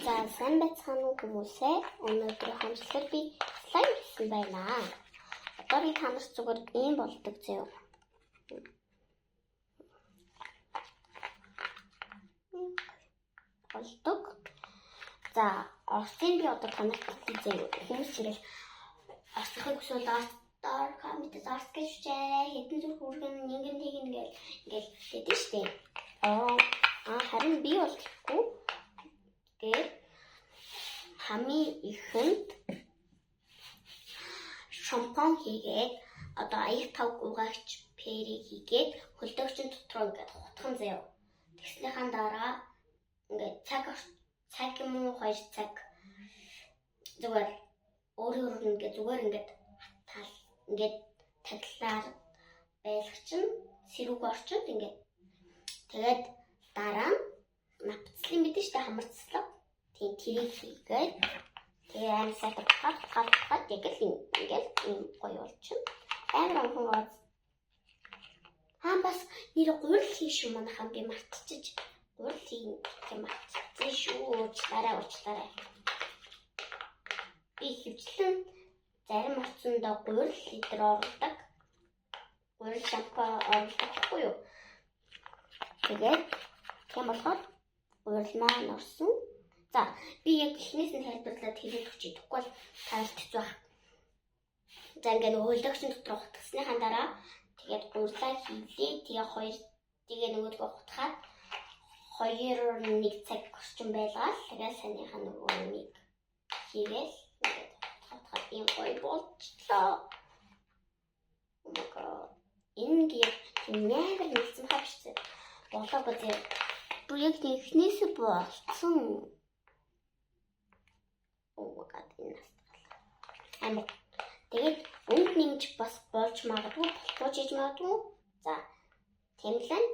За сайн байцгаана уу хүмүүсээ. Өнөөдөр хамслагаар би слайм хийсэн байна. Одоо би хамс зүгээр ийм болдог зөө. Болдог. За орсын би одоо танарт хийзээ. Хүмүүс ингээл орсохыг хүсвэл доор комментээс орс гэж чээ. Хэдэн зүрх үргэн нэгэн тийг ингээл гэдэг штэ. Харин би бол гэхгүй. Тэгээд хамгийн ихэнд шампунь хийгээд одоо аяг тав угаагч перийг хийгээд хөлдөөгчийн дотроо ингээд хутган заяа. Тэгснийхэн дараа ингээд цаг юм уу 2 цаг зүгээр өөрөө ингээд таглаар байлгачин сэрүүг орчод ингээд тэгээд дараа напцлын мэдэн штэ хамарцлаа. Тийм тэрийг хийгээд тэгээ амар сайхан хат яг л ингээд гоё болчихно. Амар онхон бас нэр гурил хийш юм манайхан би мартчихж гурил хийх юм мартчихсан шүү. Уучлаарай. Би хөвчлэн зарим орцондоо гурил литр оруулдаг. Гурил шампунь оруулдаг байхгүй юу? Тэгээд тийм болохоор гурил маань орсон. За би яг эхнээс нь хэлбэрлээд хэлээд өгч идэхгүй бол таалт хэцүү байна. За ингээд хөлдөөгчийн дотроо хутгасныхаа дараа тэгээд гурлаа хийлээ. Тэгээ нөгөөдгөө хутгаад 2-1 цаг орчим байлгаад тэгээд санийхаа нөгөө нэг хийгээл ингээд хутгаад ийм гоё болчихлоо. Oh my god. Ингээд нෑмэр нэлсэн хавчсан. Болоогоо зэ. Бүр яг эхнээс болцсон. Oh my god. Амар. Тэгээд өнд нэмж бас болж магадгүй, болтооч хийж магадгүй. За. Тэмлэн.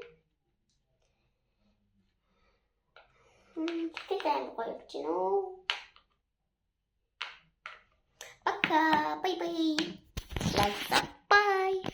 Тэгээд амар гоё болж байна уу? Пока. Bye bye. Like that.